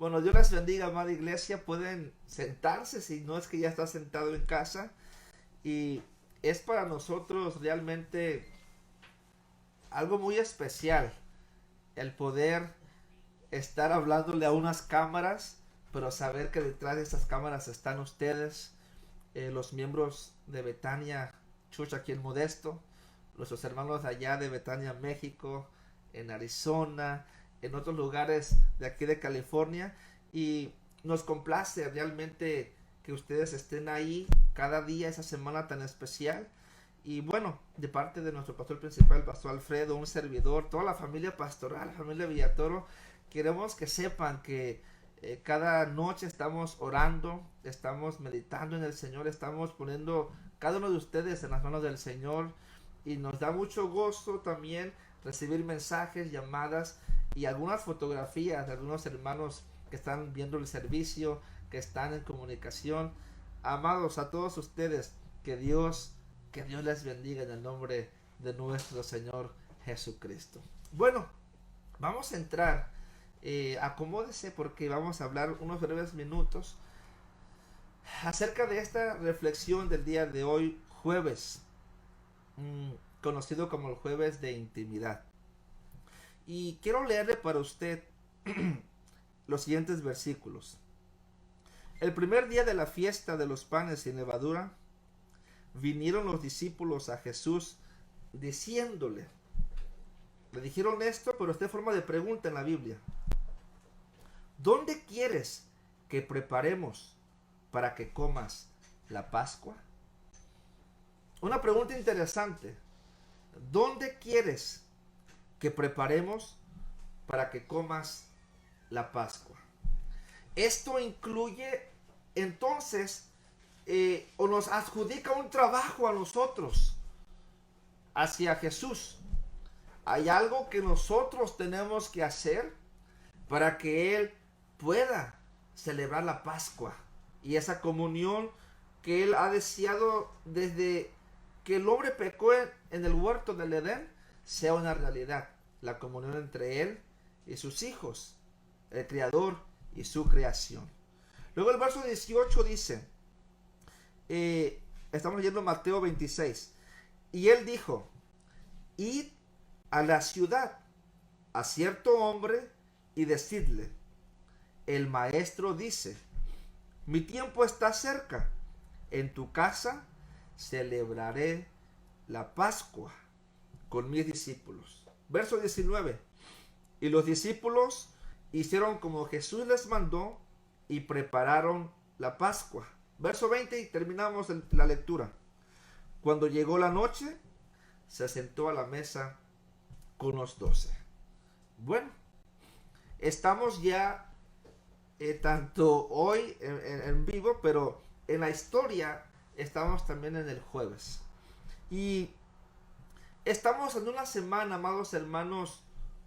Bueno, Dios les bendiga, amada iglesia. Pueden sentarse si no es que ya está sentado en casa. Y es para nosotros realmente algo muy especial el poder estar hablándole a unas cámaras, pero saber que detrás de esas cámaras están ustedes, los miembros de Betania Church aquí en Modesto, nuestros hermanos de allá de Betania, México, en Arizona, en otros lugares de aquí de California, y nos complace realmente que ustedes estén ahí cada día, esa semana tan especial. Y bueno, de parte de nuestro pastor principal, el pastor Alfredo, un servidor, toda la familia pastoral, la familia Villatoro, queremos que sepan que cada noche estamos orando, estamos meditando en el Señor, estamos poniendo cada uno de ustedes en las manos del Señor, y nos da mucho gozo también recibir mensajes, llamadas y algunas fotografías de algunos hermanos que están viendo el servicio, que están en comunicación. Amados, a todos ustedes, que Dios les bendiga en el nombre de nuestro Señor Jesucristo. Bueno, vamos a entrar, acomódese porque vamos a hablar unos breves minutos acerca de esta reflexión del día de hoy, jueves, conocido como el jueves de intimidad. Y quiero leerle para usted los siguientes versículos. El primer día de la fiesta de los panes sin levadura, vinieron los discípulos a Jesús diciéndole, le dijeron esto, pero esta forma de pregunta en la Biblia: ¿dónde quieres que preparemos para que comas la Pascua? Una pregunta interesante. ¿Dónde quieres que preparemos para que comas la Pascua? Esto incluye entonces o nos adjudica un trabajo a nosotros hacia Jesús. Hay algo que nosotros tenemos que hacer para que Él pueda celebrar la Pascua y esa comunión que Él ha deseado desde que el hombre pecó en el huerto del Edén sea una realidad. La comunión entre Él y sus hijos, el Creador y su creación. Luego el verso 18 dice, estamos leyendo Mateo 26, y Él dijo: id a la ciudad, a cierto hombre, y decidle, el maestro dice, mi tiempo está cerca, en tu casa celebraré la Pascua con mis discípulos. Verso 19, y los discípulos hicieron como Jesús les mandó y prepararon la Pascua. Verso 20 y terminamos la lectura. Cuando llegó la noche, se sentó a la mesa con los 12. Bueno, estamos ya tanto hoy en vivo, pero en la historia estamos también en el jueves. Y estamos en una semana, amados hermanos,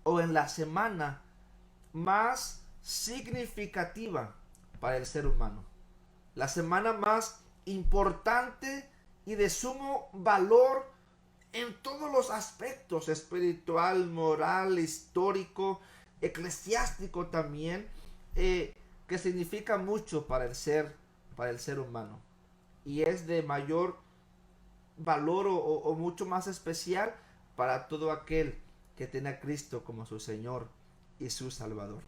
o en la semana más significativa para el ser humano. La semana más importante y de sumo valor en todos los aspectos, espiritual, moral, histórico, eclesiástico también, que significa mucho para el ser humano. Y es de mayor valor o mucho más especial para todo aquel que tiene a Cristo como su Señor y su Salvador.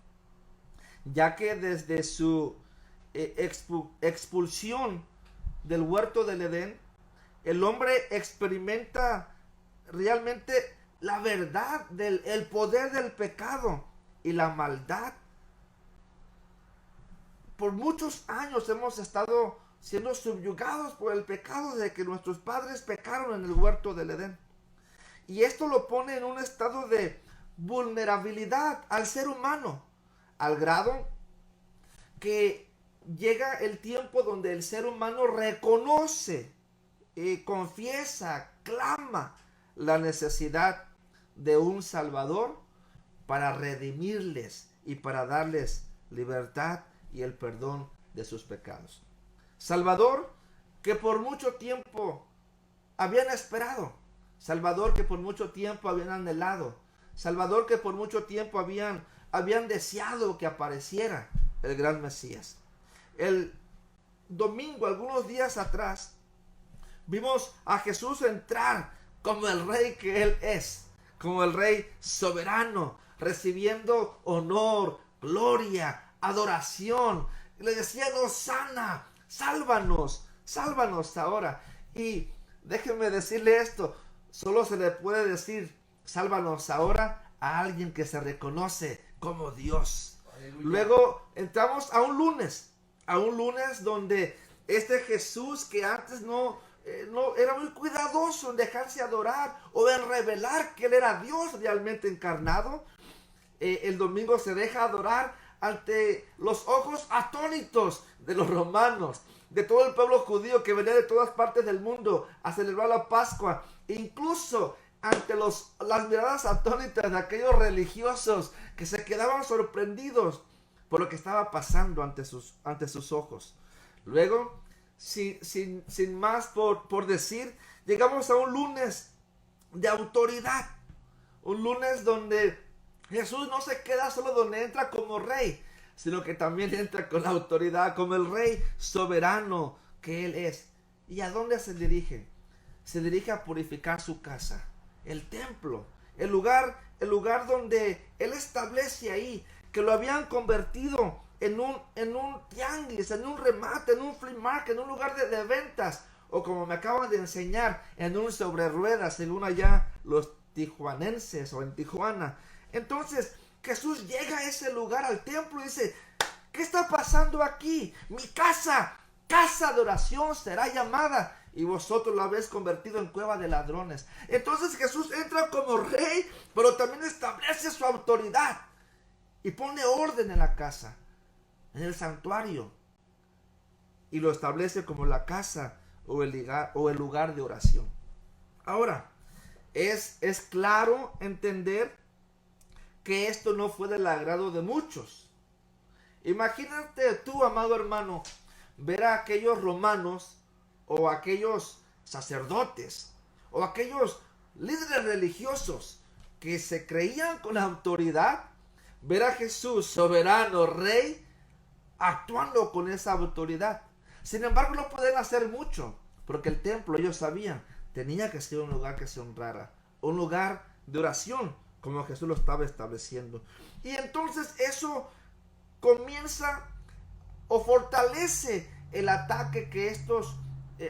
Ya que desde su expulsión del huerto del Edén, el hombre experimenta realmente la verdad el poder del pecado y la maldad. Por muchos años hemos estado siendo subyugados por el pecado desde que nuestros padres pecaron en el huerto del Edén. Y esto lo pone en un estado de vulnerabilidad al ser humano, al grado que llega el tiempo donde el ser humano reconoce, confiesa, clama la necesidad de un Salvador para redimirles y para darles libertad y el perdón de sus pecados. Salvador que por mucho tiempo habían esperado, Salvador que por mucho tiempo habían anhelado, Salvador que por mucho tiempo habían deseado que apareciera. el gran Mesías. El domingo, algunos días atrás, vimos a Jesús entrar como el rey que Él es, como el rey soberano, recibiendo honor, gloria, adoración. Le decían: Hosana, sálvanos, sálvanos ahora. Y déjenme decirle esto, solo se le puede decir sálvanos ahora a alguien que se reconoce como Dios. Aleluya. Luego entramos a un lunes donde este Jesús que antes no era muy cuidadoso en dejarse adorar o en revelar que Él era Dios realmente encarnado, el domingo se deja adorar ante los ojos atónitos de los romanos, de todo el pueblo judío que venía de todas partes del mundo a celebrar la Pascua, incluso ante las miradas atónitas de aquellos religiosos que se quedaban sorprendidos por lo que estaba pasando ante sus ojos. Luego, sin más por decir, llegamos a un lunes de autoridad, un lunes donde Jesús no se queda solo donde entra como rey, sino que también entra con la autoridad, como el rey soberano que Él es. ¿Y a dónde se dirige? Se dirige a purificar su casa, el templo, el lugar donde Él establece ahí, que lo habían convertido en un tianguis, en un remate, en un flea market, en un lugar de ventas, o como me acaban de enseñar, en un sobre ruedas, según allá los tijuanenses o en Tijuana. Entonces Jesús llega a ese lugar, al templo, y dice: ¿qué está pasando aquí? Mi casa de oración será llamada, y vosotros la habéis convertido en cueva de ladrones. Entonces Jesús entra como rey, pero también establece su autoridad y pone orden en la casa, en el santuario, y lo establece como la casa o el lugar de oración. Ahora, es claro entender que esto no fue del agrado de muchos. Imagínate tú, amado hermano, ver a aquellos romanos o aquellos sacerdotes o aquellos líderes religiosos que se creían con autoridad, ver a Jesús, soberano, rey, actuando con esa autoridad. Sin embargo, no pueden hacer mucho, porque el templo, ellos sabían, tenía que ser un lugar que se honrara, un lugar de oración, como Jesús lo estaba estableciendo. Y entonces eso comienza o fortalece el ataque que estos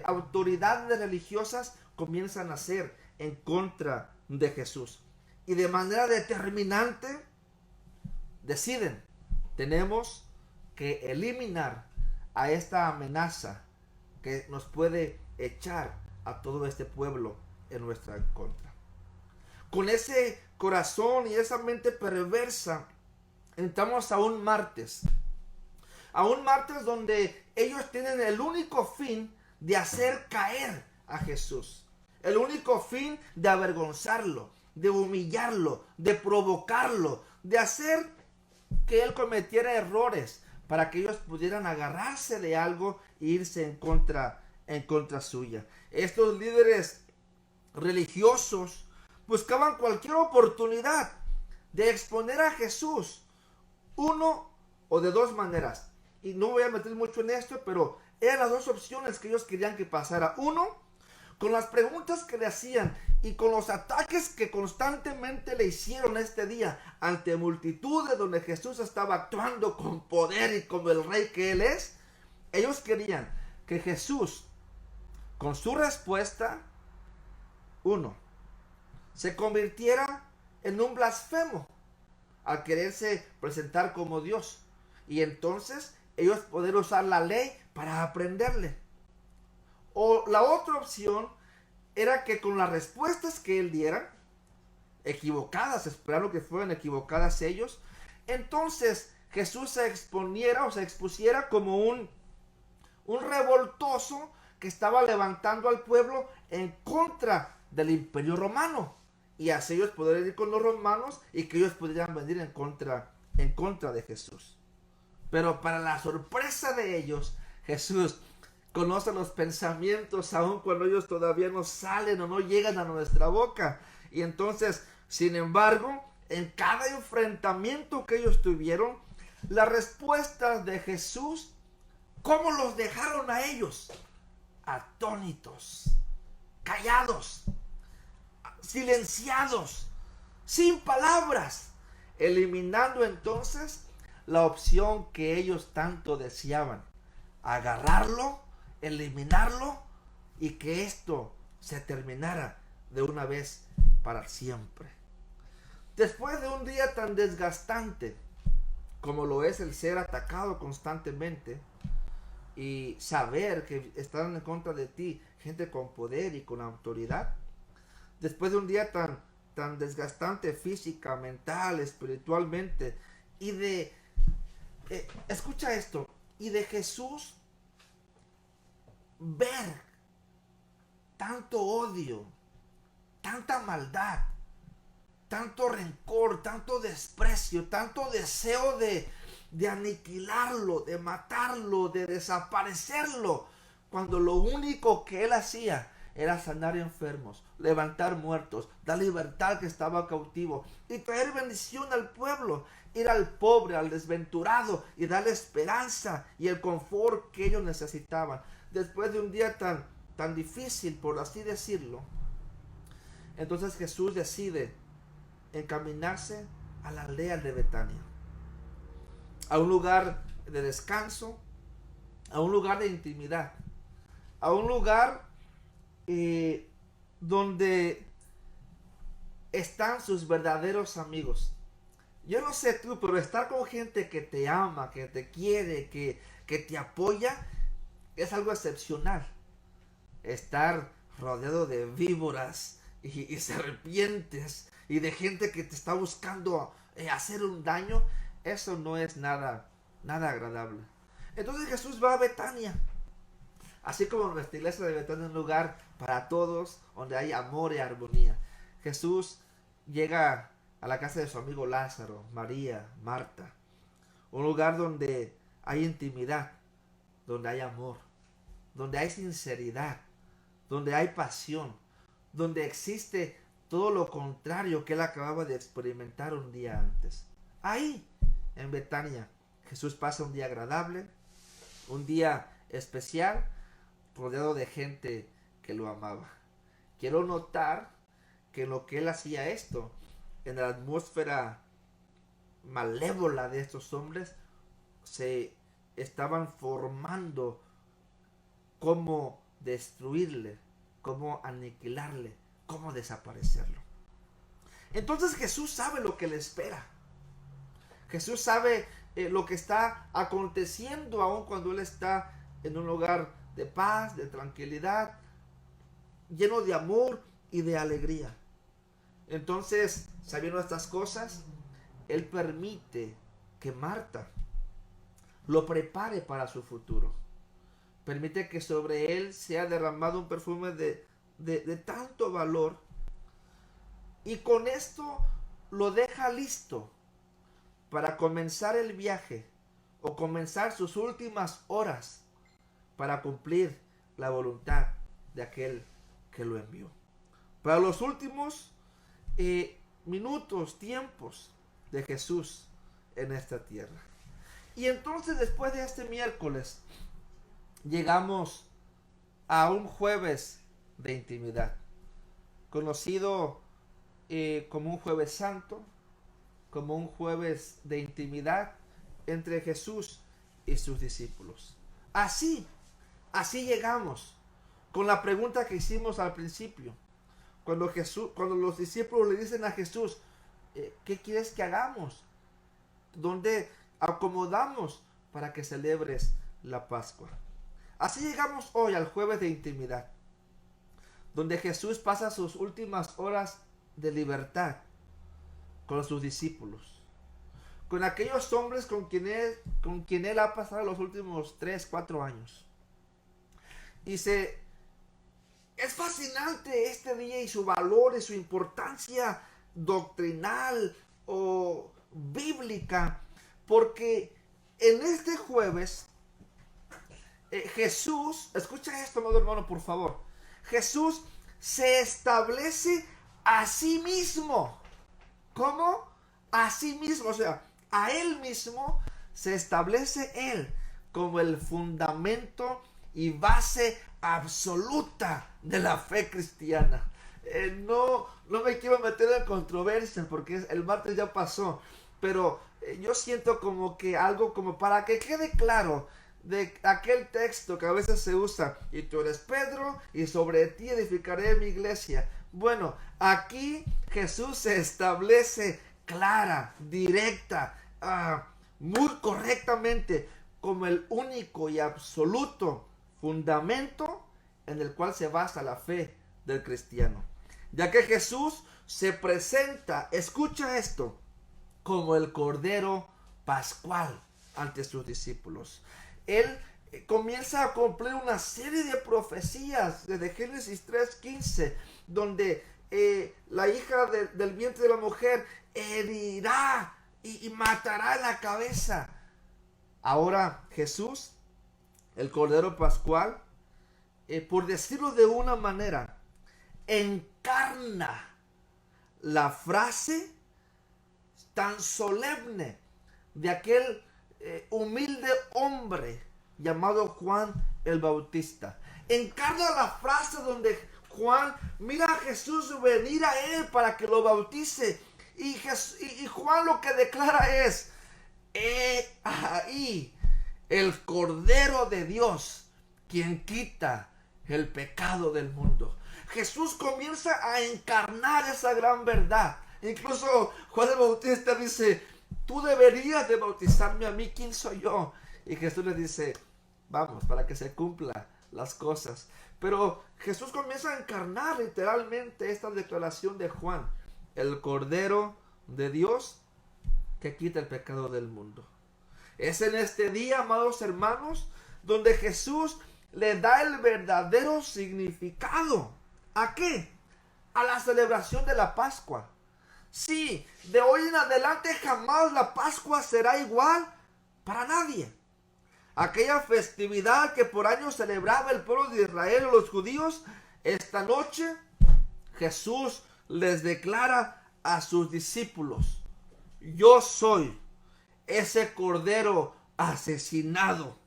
autoridades religiosas comienzan a hacer en contra de Jesús. Y de manera determinante deciden: tenemos que eliminar a esta amenaza que nos puede echar a todo este pueblo en nuestra contra. Con ese corazón y esa mente perversa, entramos a un martes donde ellos tienen el único fin de hacer caer a Jesús, el único fin de avergonzarlo, de humillarlo, de provocarlo, de hacer que Él cometiera errores para que ellos pudieran agarrarse de algo e irse en contra suya. Estos líderes religiosos buscaban cualquier oportunidad de exponer a Jesús, uno o de dos maneras. Y no voy a meter mucho en esto, pero eran las dos opciones que ellos querían que pasara. Uno, con las preguntas que le hacían y con los ataques que constantemente le hicieron este día ante multitudes donde Jesús estaba actuando con poder y como el rey que Él es. Ellos querían que Jesús, con su respuesta, uno, se convirtiera en un blasfemo al quererse presentar como Dios, y entonces ellos poder usar la ley para aprenderle. O la otra opción era que con las respuestas que Él diera, equivocadas, esperando que fueran equivocadas ellos, entonces Jesús se exponiera o se expusiera como un revoltoso que estaba levantando al pueblo en contra del imperio romano, y así ellos podrían ir con los romanos y que ellos pudieran venir en contra de Jesús. Pero para la sorpresa de ellos, Jesús conoce los pensamientos aun cuando ellos todavía no salen o no llegan a nuestra boca. Y entonces, sin embargo, en cada enfrentamiento que ellos tuvieron, Las respuestas de Jesús, ¿cómo los dejaron a ellos? Atónitos, callados, silenciados, sin palabras, eliminando entonces la opción que ellos tanto deseaban: agarrarlo, eliminarlo y que esto se terminara de una vez para siempre. Después de un día tan desgastante como lo es el ser atacado constantemente y saber que están en contra de ti gente con poder y con autoridad, después de un día tan desgastante física, mental, espiritualmente, y de, escucha esto, y de Jesús ver tanto odio, tanta maldad, tanto rencor, tanto desprecio, tanto deseo de aniquilarlo, de matarlo, de desaparecerlo, cuando lo único que él hacía era sanar enfermos, levantar muertos, dar libertad al que estaba cautivo y traer bendición al pueblo, ir al pobre, al desventurado y darle esperanza y el confort que ellos necesitaban. Después de un día tan difícil, por así decirlo, entonces Jesús decide encaminarse a la aldea de Betania, a un lugar de descanso, a un lugar de intimidad, a un lugar donde están sus verdaderos amigos. Yo no sé tú, pero estar con gente que te ama, que te quiere, que te apoya, es algo excepcional. Estar rodeado de víboras y serpientes y de gente que te está buscando hacer un daño, eso no es nada agradable. Entonces Jesús va a Betania, así como nuestra iglesia de Betania es un lugar para todos, donde hay amor y armonía. Jesús llega a la casa de su amigo Lázaro, María, Marta, un lugar donde hay intimidad, donde hay amor, donde hay sinceridad, donde hay pasión, donde existe todo lo contrario que él acababa de experimentar un día antes. Ahí, en Betania, Jesús pasa un día agradable, un día especial, rodeado de gente que lo amaba. Quiero notar que en lo que él hacía esto, en la atmósfera malévola de estos hombres, se estaban formando cómo destruirle, cómo aniquilarle, cómo desaparecerlo. Entonces Jesús sabe lo que le espera. Jesús sabe lo que está aconteciendo aun cuando él está en un lugar de paz, de tranquilidad, lleno de amor y de alegría. Entonces, sabiendo estas cosas, él permite que Marta lo prepare para su futuro. Permite que sobre él sea derramado un perfume de tanto valor, y con esto lo deja listo para comenzar el viaje o comenzar sus últimas horas para cumplir la voluntad de aquel que lo envió. Para los últimos minutos, tiempos de Jesús en esta tierra. Y entonces, después de este miércoles, llegamos a un jueves de intimidad, conocido como un jueves santo, como un jueves de intimidad entre Jesús y sus discípulos. Así llegamos con la pregunta que hicimos al principio, cuando los discípulos le dicen a Jesús, ¿qué quieres que hagamos? ¿Dónde acomodamos para que celebres la Pascua? Así llegamos hoy al jueves de intimidad, donde Jesús pasa sus últimas horas de libertad con sus discípulos, con aquellos hombres con quien él ha pasado los últimos 3-4 años. Es fascinante este día y su valor y su importancia doctrinal o bíblica, porque en este jueves Jesús, escucha esto, amado hermano, por favor. Jesús se establece a sí mismo. ¿Cómo? A sí mismo, o sea, a él mismo se establece Él como el fundamento y base absoluta de la fe cristiana. No me quiero meter en controversia porque el martes ya pasó, pero yo siento como que algo como para que quede claro de aquel texto que a veces se usa: y tú eres Pedro y sobre ti edificaré mi iglesia. Bueno, aquí Jesús se establece clara, directa, muy correctamente como el único y absoluto fundamento en el cual se basa la fe del cristiano, ya que Jesús se presenta, escucha esto, como el Cordero Pascual ante sus discípulos. Él comienza a cumplir una serie de profecías desde Génesis 3:15, donde la hija del vientre de la mujer herirá y matará la cabeza. Ahora Jesús, el Cordero Pascual, por decirlo de una manera, encarna la frase tan solemne de aquel humilde hombre llamado Juan el Bautista. Encarna la frase donde Juan mira a Jesús venir a él para que lo bautice, y Juan lo que declara es: he ahí el Cordero de Dios, quien quita el pecado del mundo. Jesús comienza a encarnar esa gran verdad. Incluso Juan el Bautista dice: tú deberías de bautizarme a mí, ¿quién soy yo? Y Jesús le dice: vamos, para que se cumplan las cosas. Pero Jesús comienza a encarnar literalmente esta declaración de Juan: el Cordero de Dios que quita el pecado del mundo. Es en este día, amados hermanos, donde Jesús le da el verdadero significado. ¿A qué? A la celebración de la Pascua. Sí, de hoy en adelante jamás la Pascua será igual para nadie. Aquella festividad que por años celebraba el pueblo de Israel o los judíos, esta noche Jesús les declara a sus discípulos: yo soy ese cordero asesinado.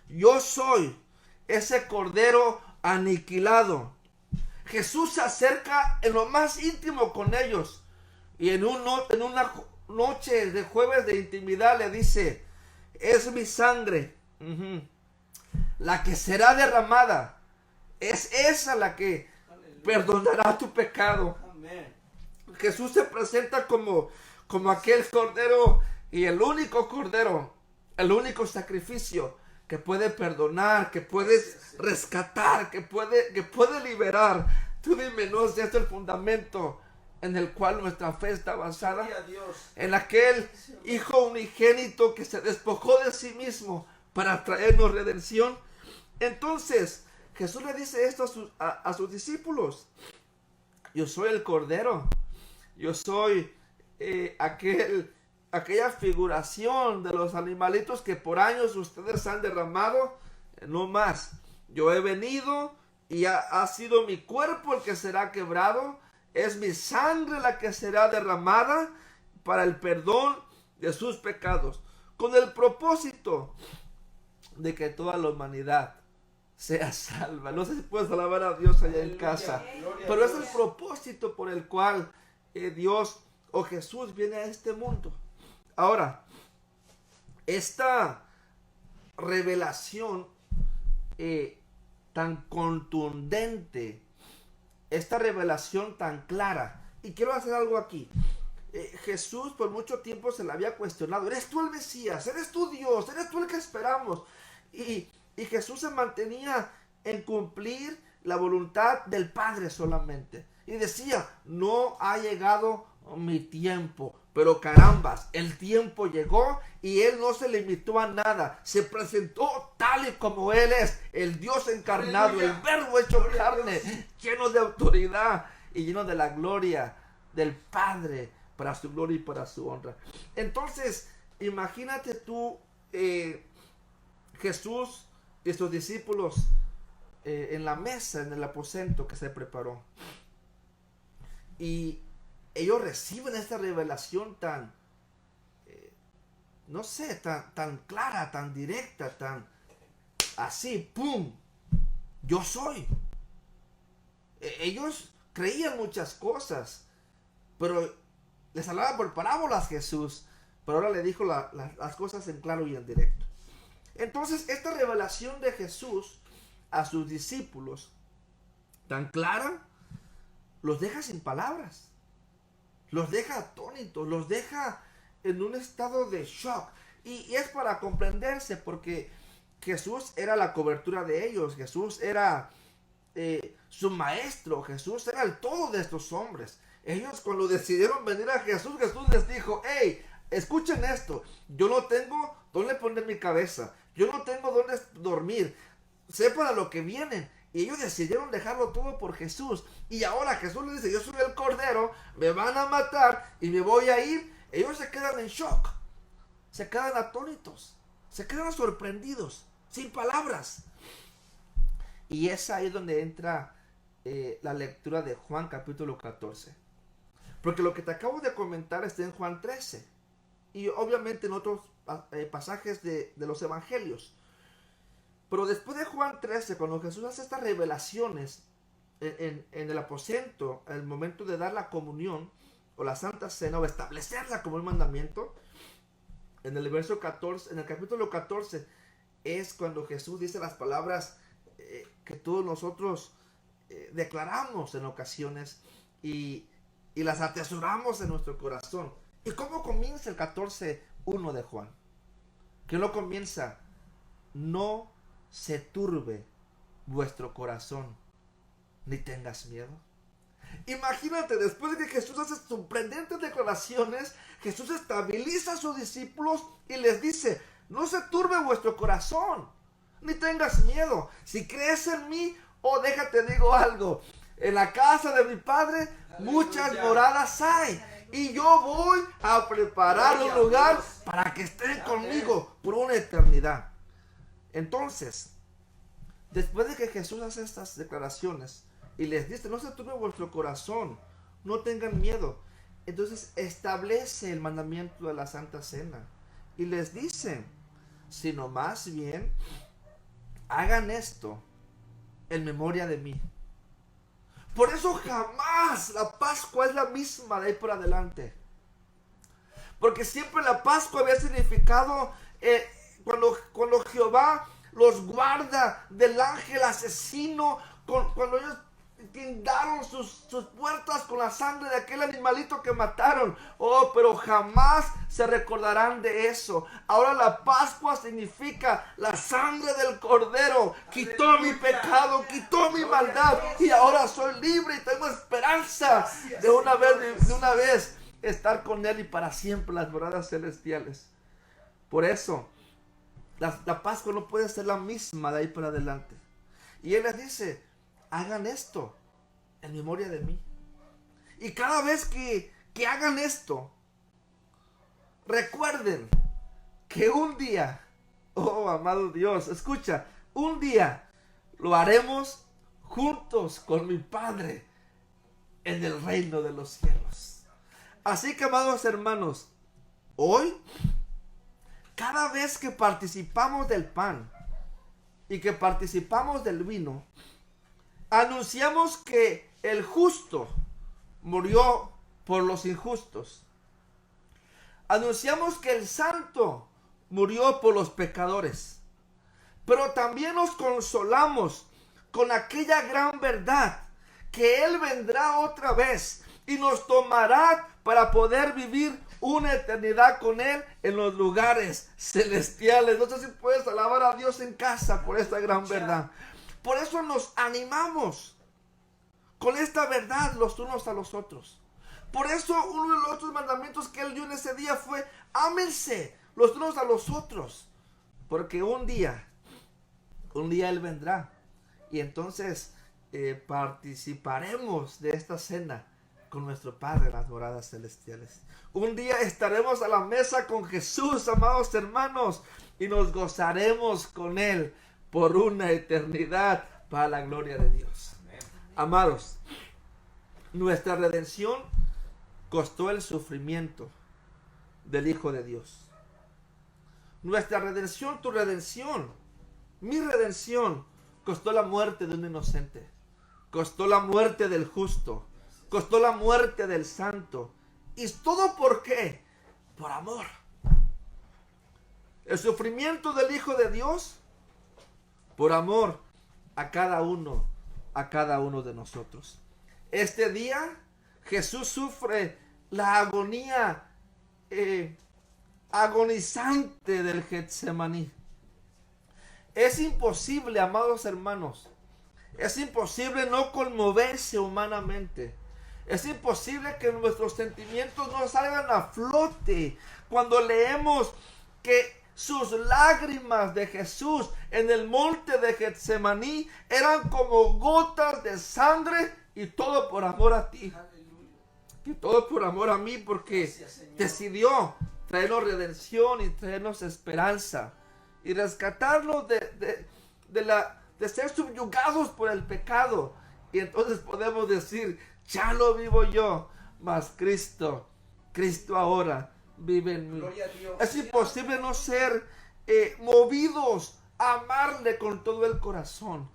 Yo soy ese cordero aniquilado. Jesús se acerca en lo más íntimo con ellos, y en una noche de jueves de intimidad le dice: es mi sangre, la que será derramada. Es esa la que perdonará tu pecado. Amén. Jesús se presenta como aquel cordero, y el único cordero, el único sacrificio que puede perdonar, que puede rescatar, que puede liberar. Tú dime, ¿no es este el fundamento en el cual nuestra fe está basada? En aquel Hijo unigénito que se despojó de sí mismo para traernos redención. Entonces Jesús le dice esto a sus discípulos: yo soy el cordero, yo soy aquella figuración de los animalitos que por años ustedes han derramado. No más, yo he venido y ha sido mi cuerpo el que será quebrado, es mi sangre la que será derramada para el perdón de sus pecados, con el propósito de que toda la humanidad sea salva. No sé si puedes alabar a Dios allá en casa, pero es el propósito por el cual Dios o Jesús viene a este mundo. Ahora, esta revelación tan contundente, esta revelación tan clara, y quiero hacer algo aquí. Jesús por mucho tiempo se le había cuestionado: ¿eres tú el Mesías? ¿Eres tú Dios? ¿Eres tú el que esperamos? Y Jesús se mantenía en cumplir la voluntad del Padre solamente. Y decía: no ha llegado mi tiempo. Pero carambas, el tiempo llegó y Él no se limitó a nada. Se presentó tal y como Él es, el Dios encarnado, el Verbo hecho carne, lleno de autoridad y lleno de la gloria del Padre, para su gloria y para su honra. Entonces, imagínate tú, Jesús y sus discípulos en la mesa, en el aposento que se preparó. Y ellos reciben esta revelación tan no sé, tan clara, tan directa, tan así, ¡pum! Yo soy. Ellos creían muchas cosas, pero les hablaba por parábolas Jesús, pero ahora le dijo las cosas en claro y en directo. Entonces, esta revelación de Jesús a sus discípulos, tan clara, los deja sin palabras, los deja atónitos, los deja en un estado de shock. Y es para comprenderse, porque Jesús era la cobertura de ellos, Jesús era su maestro, Jesús era el todo de estos hombres. Ellos cuando decidieron venir a Jesús, Jesús les dijo, hey, escuchen esto, yo no tengo dónde poner mi cabeza, yo no tengo dónde dormir, sé para lo que vienen. Y ellos decidieron dejarlo todo por Jesús. Y ahora Jesús les dice, yo soy el Cordero, me van a matar y me voy a ir. Ellos se quedan en shock, se quedan atónitos, se quedan sorprendidos, sin palabras. Y es ahí donde entra la lectura de Juan capítulo 14. Porque lo que te acabo de comentar está en Juan 13. Y obviamente en otros pasajes de los evangelios. Pero después de Juan 13, cuando Jesús hace estas revelaciones en el aposento, en el momento de dar la comunión, o la Santa Cena, o establecerla como un mandamiento, en el verso 14, en el capítulo 14, es cuando Jesús dice las palabras que todos nosotros declaramos en ocasiones y las atesoramos en nuestro corazón. ¿Y cómo comienza el 14:1 de Juan? Que no comienza, no se turbe vuestro corazón, ni tengas miedo. Imagínate, después de que Jesús hace sorprendentes declaraciones, Jesús estabiliza a sus discípulos y les dice, no se turbe vuestro corazón, ni tengas miedo. Si crees en mí, déjate digo algo, en la casa de mi Padre muchas moradas hay. Y yo voy a preparar un lugar para que estén conmigo por una eternidad. Entonces, después de que Jesús hace estas declaraciones y les dice, no se turbe vuestro corazón, no tengan miedo, entonces establece el mandamiento de la Santa Cena y les dice, sino más bien, hagan esto en memoria de mí. Por eso jamás la Pascua es la misma de ahí por adelante. Porque siempre la Pascua había significado cuando Jehová los guarda del ángel asesino, cuando ellos guindaron sus puertas con la sangre de aquel animalito que mataron. Pero jamás se recordarán de eso. Ahora la Pascua significa la sangre del Cordero. Quitó mi pecado, quitó mi maldad, y ahora soy libre y tengo esperanza de una vez estar con Él y para siempre las moradas celestiales. Por eso la Pascua no puede ser la misma de ahí para adelante. Y Él les dice, hagan esto en memoria de mí. Y cada vez que hagan esto, recuerden que un día, amado Dios, escucha, un día lo haremos juntos con mi Padre en el reino de los cielos. Así que, amados hermanos, hoy, cada vez que participamos del pan y que participamos del vino, anunciamos que el justo murió por los injustos. Anunciamos que el santo murió por los pecadores. Pero también nos consolamos con aquella gran verdad, que Él vendrá otra vez y nos tomará para poder vivir una eternidad con Él en los lugares celestiales. No sé si puedes alabar a Dios en casa por esta gran verdad. Por eso nos animamos con esta verdad los unos a los otros. Por eso uno de los otros mandamientos que Él dio en ese día fue, ámense los unos a los otros. Porque un día Él vendrá y entonces participaremos de esta cena con nuestro Padre en las moradas celestiales. Un día estaremos a la mesa con Jesús, amados hermanos, y nos gozaremos con Él por una eternidad para la gloria de Dios. Amados, nuestra redención costó el sufrimiento del Hijo de Dios. Nuestra redención, tu redención, mi redención, costó la muerte de un inocente. Costó la muerte del justo. Costó la muerte del santo. ¿Y todo por qué? Por amor. El sufrimiento del Hijo de Dios, por amor a cada uno de nosotros. Este día Jesús sufre la agonía agonizante del Getsemaní. Es imposible, amados hermanos, es imposible no conmoverse humanamente. Es imposible que nuestros sentimientos no salgan a flote cuando leemos que sus lágrimas de Jesús en el monte de Getsemaní eran como gotas de sangre, y todo por amor a ti. Y todo por amor a mí, porque decidió traernos redención y traernos esperanza y rescatarnos de ser subyugados por el pecado. Y entonces podemos decir: ya no vivo yo, mas Cristo ahora vive en mí. Es imposible no ser movidos a amarle con todo el corazón.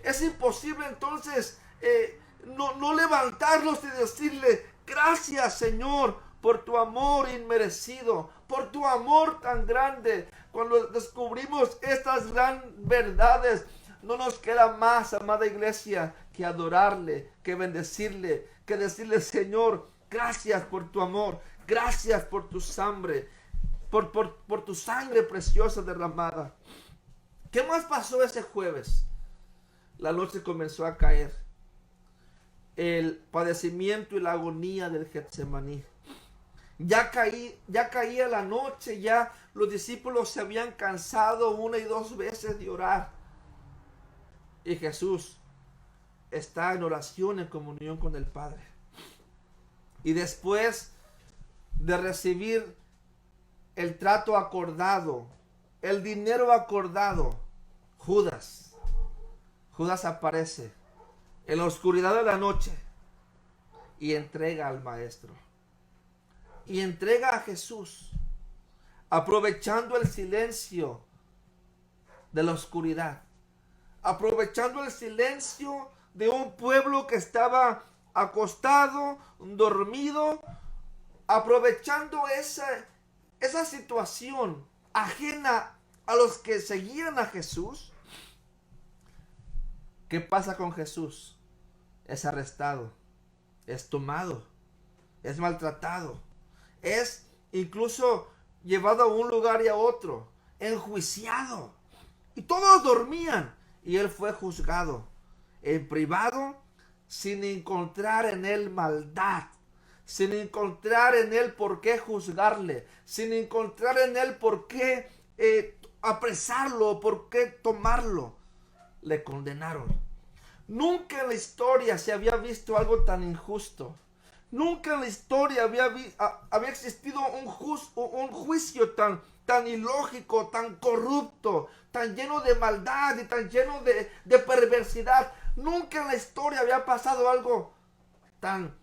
Es imposible entonces no levantarnos y decirle: gracias, Señor, por tu amor inmerecido, por tu amor tan grande. Cuando descubrimos estas grandes verdades, no nos queda más, amada iglesia, que adorarle, que bendecirle, que decirle: Señor, gracias por tu amor, gracias por tu sangre, por tu sangre preciosa derramada. ¿Qué más pasó ese jueves? La noche comenzó a caer. El padecimiento y la agonía del Getsemaní. Ya caía la noche, ya los discípulos se habían cansado una y dos veces de orar. Y Jesús está en oración, en comunión con el Padre. Y después de recibir el trato acordado, el dinero acordado, Judas aparece en la oscuridad de la noche y entrega al Maestro. Y entrega a Jesús, aprovechando el silencio de la oscuridad, aprovechando el silencio de un pueblo que estaba acostado, dormido, aprovechando esa situación ajena a los que seguían a Jesús. ¿Qué pasa con Jesús? Es arrestado, es tomado, es maltratado, es incluso llevado a un lugar y a otro, enjuiciado. Y todos dormían, y él fue juzgado en privado, sin encontrar en él maldad, sin encontrar en él por qué juzgarle, sin encontrar en él por qué apresarlo, por qué tomarlo. Le condenaron. Nunca en la historia se había visto algo tan injusto. Nunca en la historia había existido un juicio tan ilógico, tan corrupto, tan lleno de maldad y tan lleno de perversidad. Nunca en la historia había pasado algo tan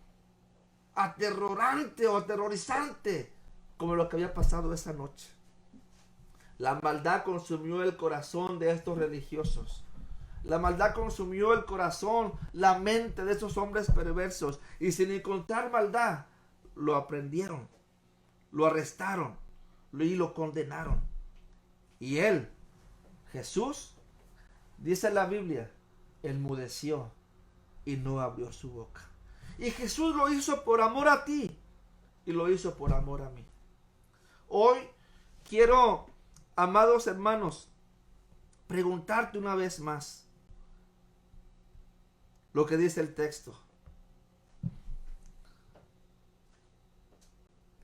aterrorante o aterrorizante como lo que había pasado esa noche. La maldad consumió el corazón de estos religiosos. La maldad consumió el corazón, la mente de esos hombres perversos. Y sin encontrar maldad, lo aprendieron, lo arrestaron y lo condenaron. Y él, Jesús, dice la Biblia, enmudeció y no abrió su boca. Y Jesús lo hizo por amor a ti y lo hizo por amor a mí. Hoy quiero, amados hermanos, preguntarte una vez más lo que dice el texto.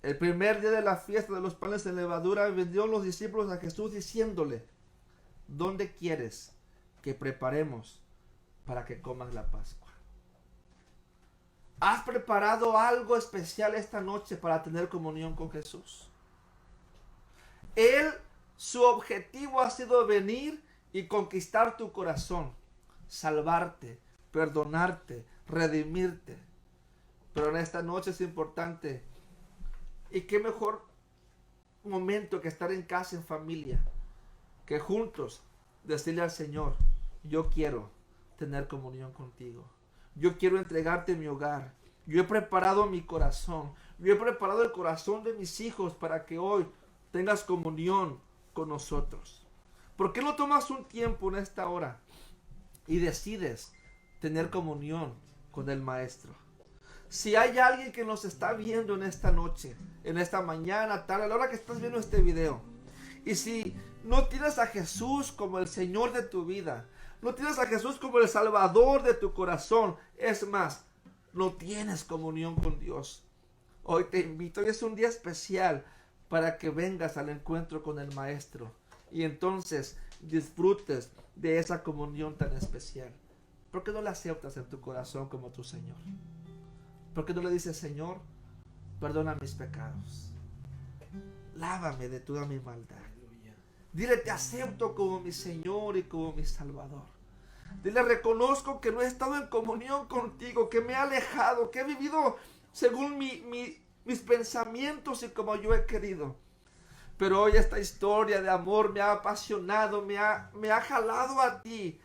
El primer día de la fiesta de los panes de levadura, vendieron los discípulos a Jesús diciéndole: ¿dónde quieres que preparemos para que comas la Pascua? ¿Has preparado algo especial esta noche para tener comunión con Jesús? Su objetivo ha sido venir y conquistar tu corazón, salvarte, perdonarte, redimirte. Pero en esta noche es importante, y qué mejor momento que estar en casa en familia, que juntos decirle al Señor, yo quiero tener comunión contigo. Yo quiero entregarte mi hogar. Yo he preparado mi corazón. Yo he preparado el corazón de mis hijos para que hoy tengas comunión con nosotros. ¿Por qué no tomas un tiempo en esta hora y decides tener comunión con el Maestro? Si hay alguien que nos está viendo en esta noche, en esta mañana, tal, a la hora que estás viendo este video, y si no tienes a Jesús como el Señor de tu vida, no tienes a Jesús como el Salvador de tu corazón, es más, no tienes comunión con Dios, hoy te invito, hoy es un día especial para que vengas al encuentro con el Maestro y entonces disfrutes de esa comunión tan especial. ¿Por qué no la aceptas en tu corazón como tu Señor? ¿Por qué no le dices, Señor, perdona mis pecados? Lávame de toda mi maldad. Dile, te acepto como mi Señor y como mi Salvador. Dile, reconozco que no he estado en comunión contigo, que me he alejado, que he vivido según mis pensamientos y como yo he querido. Pero hoy esta historia de amor me ha apasionado, me ha jalado a ti.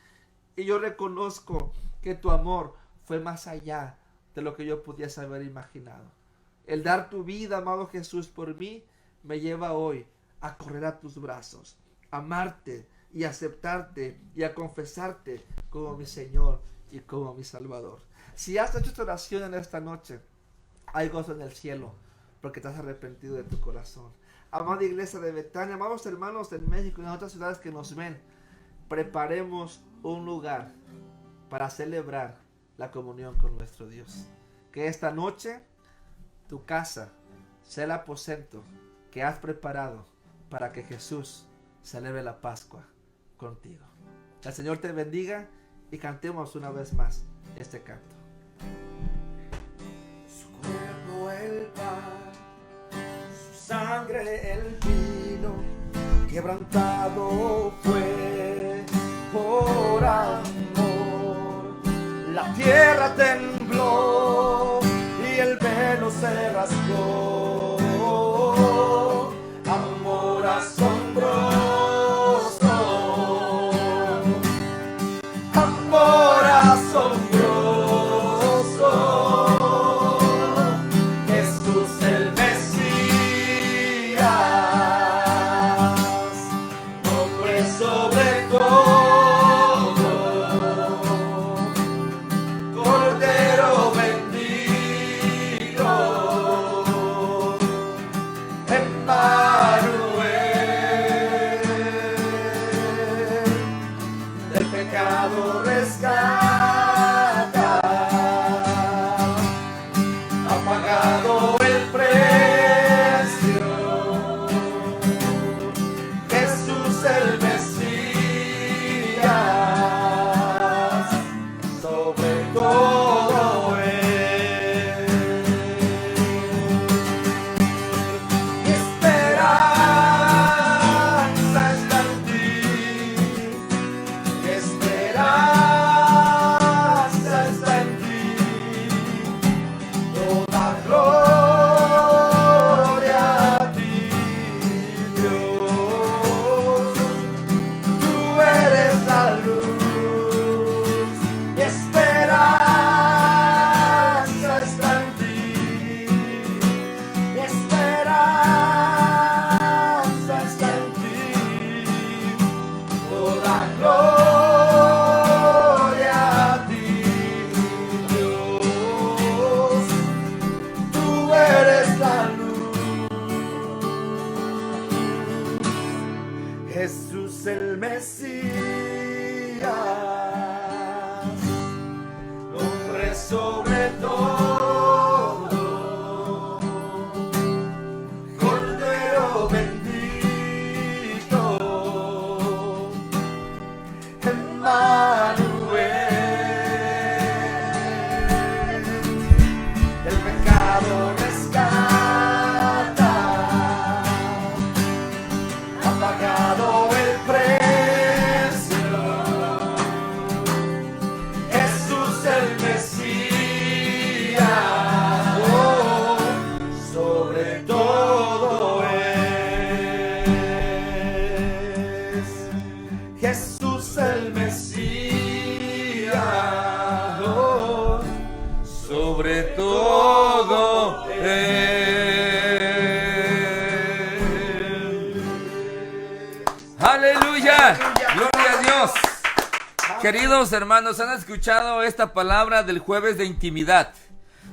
Y yo reconozco que tu amor fue más allá de lo que yo pudiese haber imaginado. El dar tu vida, amado Jesús, por mí, me lleva hoy a correr a tus brazos, a amarte y aceptarte y a confesarte como mi Señor y como mi Salvador. Si has hecho esta oración en esta noche, hay gozo en el cielo porque te has arrepentido de tu corazón. Amada iglesia de Betania, amados hermanos en México y en otras ciudades que nos ven, preparemos un lugar para celebrar la comunión con nuestro Dios. Que esta noche tu casa sea el aposento que has preparado para que Jesús celebre la Pascua contigo. El Señor te bendiga y cantemos una vez más este canto. Su cuerpo el pan, su sangre el vino, quebrantado fue por amor. La tierra tembló y el velo se rasgó. Amor asombroso, amor asombroso. Jesús el Mesías, nombre sobre todo. Esperanza Queridos hermanos, ¿han escuchado esta palabra del jueves de intimidad?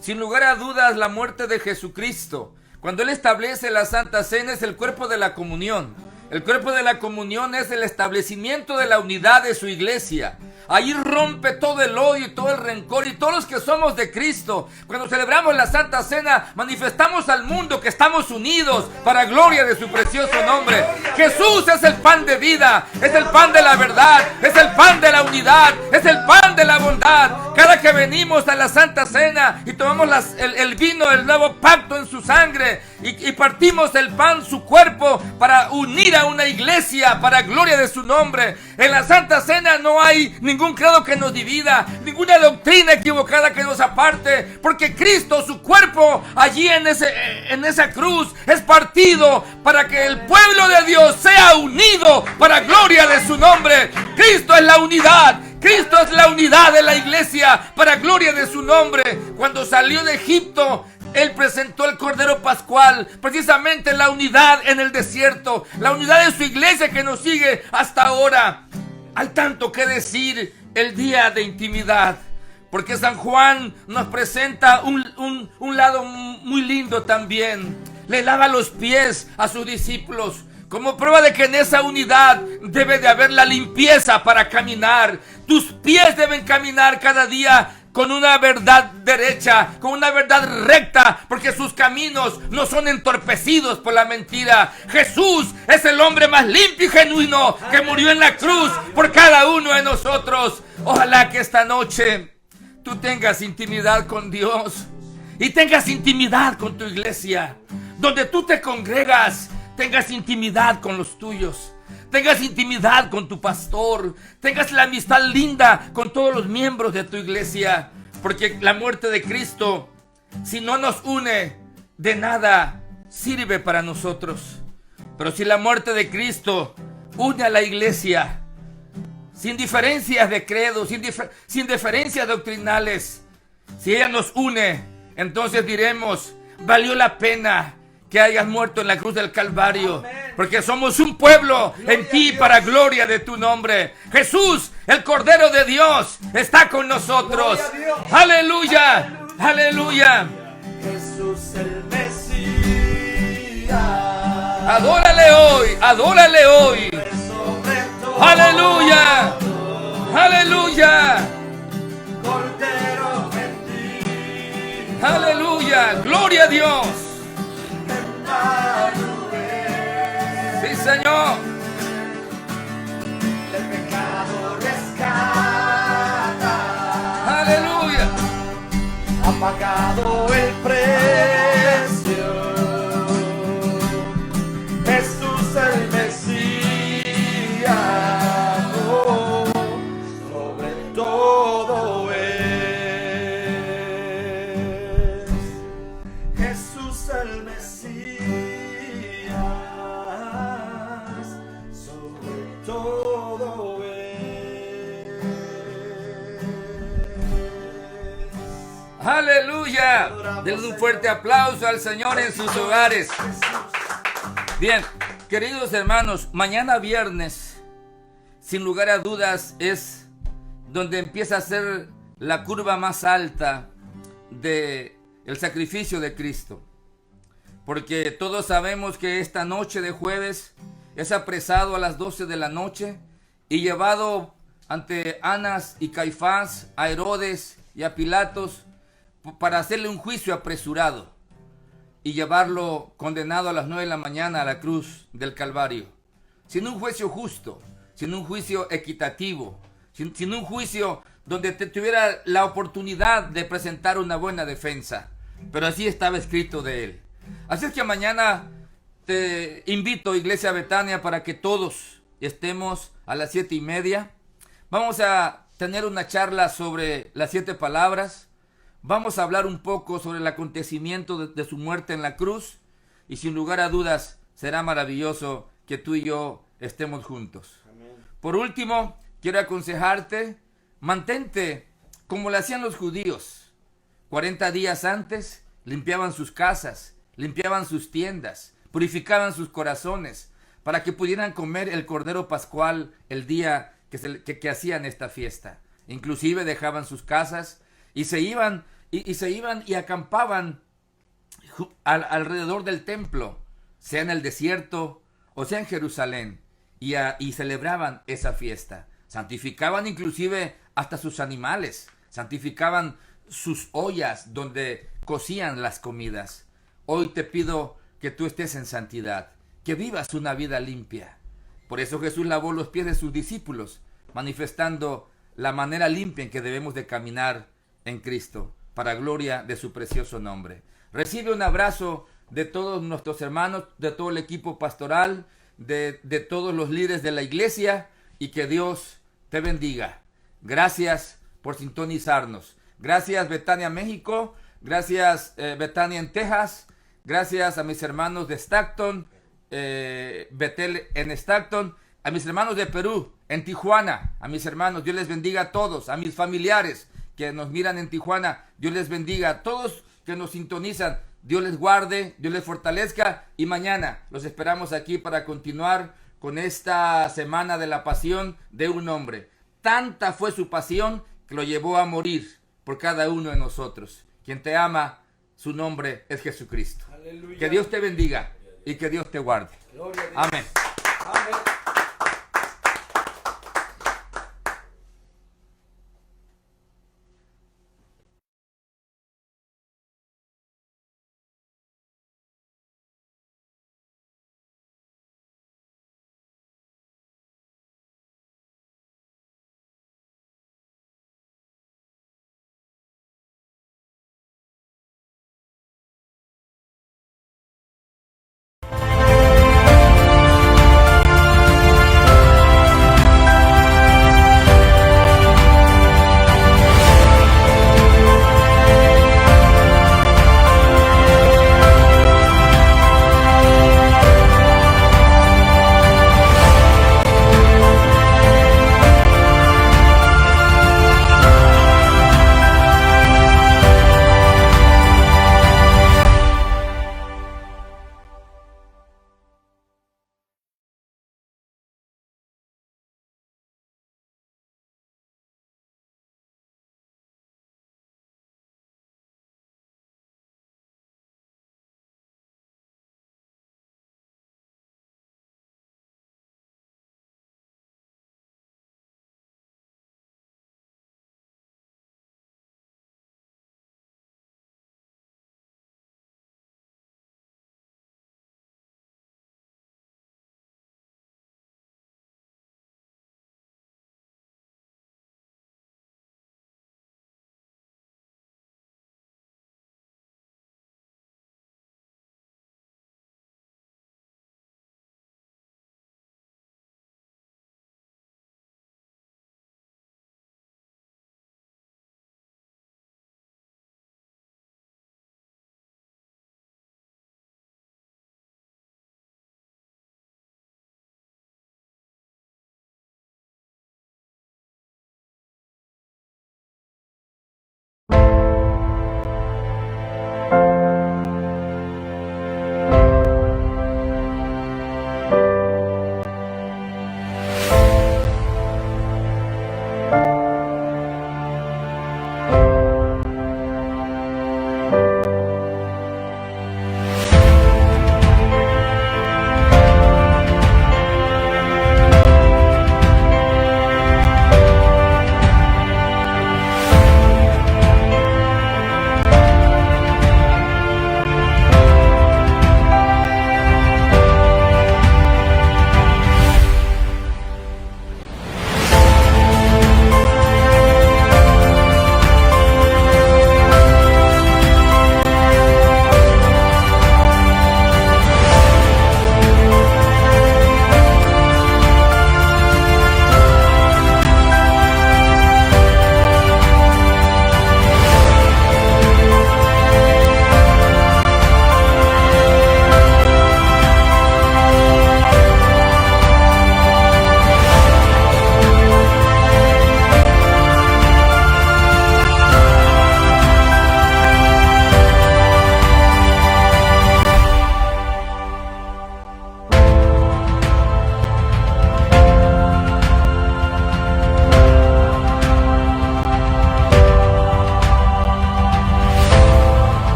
Sin lugar a dudas, la muerte de Jesucristo, cuando Él establece la Santa Cena, es el cuerpo de la comunión. El cuerpo de la comunión es el establecimiento de la unidad de su iglesia. Ahí rompe todo el odio y todo el rencor, y todos los que somos de Cristo, cuando celebramos la Santa Cena, manifestamos al mundo que estamos unidos para gloria de su precioso nombre. Jesús es el pan de vida, es el pan de la verdad, es el pan de la unidad, es el pan de la bondad. Cada que venimos a la Santa Cena y tomamos el vino del nuevo pacto en su sangre y partimos el pan, su cuerpo, para unir a una iglesia para gloria de su nombre. En la Santa Cena no hay ningún credo que nos divida, ninguna doctrina equivocada que nos aparte, porque Cristo, su cuerpo, allí en esa cruz, es partido para que el pueblo de Dios sea unido para gloria de su nombre. Cristo es la unidad. Cristo es la unidad de la iglesia para gloria de su nombre. Cuando salió de Egipto, Él presentó el Cordero Pascual, precisamente la unidad en el desierto, la unidad de su iglesia que nos sigue hasta ahora. Hay tanto que decir el día de intimidad, porque San Juan nos presenta un lado muy lindo también. Le lava los pies a sus discípulos, como prueba de que en esa unidad debe de haber la limpieza para caminar. Tus pies deben caminar cada día con una verdad derecha, con una verdad recta, porque sus caminos no son entorpecidos por la mentira. Jesús es el hombre más limpio y genuino que murió en la cruz por cada uno de nosotros. Ojalá que esta noche tú tengas intimidad con Dios y tengas intimidad con tu iglesia. Donde tú te congregas, tengas intimidad con los tuyos. Tengas intimidad con tu pastor. Tengas la amistad linda con todos los miembros de tu iglesia. Porque la muerte de Cristo, si no nos une, de nada sirve para nosotros. Pero si la muerte de Cristo une a la iglesia, sin diferencias de credo, sin diferencias doctrinales, si ella nos une, entonces diremos: valió la pena que hayas muerto en la cruz del Calvario. Amén. Porque somos un pueblo en ti para gloria de tu nombre. Jesús, el Cordero de Dios, está con nosotros. Aleluya, aleluya. Jesús el Mesías. Adórale hoy, adórale hoy. Aleluya, aleluya. Cordero bendito. Aleluya, gloria a Dios. Sí, Señor. El pecado rescata. Aleluya. Ha pagado el precio. Jesús el Mesías. Oh, sobre todo es Jesús el Mesías. Todo es. Aleluya. Denle un fuerte aplauso al Señor en sus hogares. Bien, queridos hermanos, mañana viernes, sin lugar a dudas, es donde empieza a ser la curva más alta del sacrificio de Cristo. Porque todos sabemos que esta noche de jueves es apresado a las 12 de la noche y llevado ante Anás y Caifás, a Herodes y a Pilatos, para hacerle un juicio apresurado y llevarlo condenado a las 9 de la mañana a la cruz del Calvario. Sin un juicio justo, sin un juicio equitativo, sin un juicio donde tuviera la oportunidad de presentar una buena defensa. Pero así estaba escrito de él. Así es que mañana te invito, Iglesia Betania, para que todos estemos a las 7:30. Vamos a tener una charla sobre las 7 palabras. Vamos a hablar un poco sobre el acontecimiento de su muerte en la cruz. Y sin lugar a dudas, será maravilloso que tú y yo estemos juntos. Amén. Por último, quiero aconsejarte, mantente como lo hacían los judíos. 40 días antes, limpiaban sus casas, limpiaban sus tiendas, purificaban sus corazones, para que pudieran comer el Cordero Pascual el día que hacían esta fiesta. Inclusive dejaban sus casas y se iban y acampaban alrededor del templo, sea en el desierto o sea en Jerusalén, y celebraban esa fiesta. Santificaban inclusive hasta sus animales, santificaban sus ollas donde cocían las comidas. Hoy te pido que tú estés en santidad, que vivas una vida limpia. Por eso Jesús lavó los pies de sus discípulos, manifestando la manera limpia en que debemos de caminar en Cristo, para gloria de su precioso nombre. Recibe un abrazo de todos nuestros hermanos, de todo el equipo pastoral, de todos los líderes de la iglesia, y que Dios te bendiga. Gracias por sintonizarnos. Gracias Betania México, gracias Betania en Texas, gracias a mis hermanos de Stockton, Betel en Stockton, a mis hermanos de Perú, en Tijuana, a mis hermanos, Dios les bendiga a todos, a mis familiares que nos miran en Tijuana, Dios les bendiga a todos que nos sintonizan, Dios les guarde, Dios les fortalezca, y mañana los esperamos aquí para continuar con esta semana de la pasión de un hombre. Tanta fue su pasión que lo llevó a morir por cada uno de nosotros. Quien te ama, su nombre es Jesucristo. Aleluya. Que Dios te bendiga y que Dios te guarde. Gloria a Dios. Amén. Amén.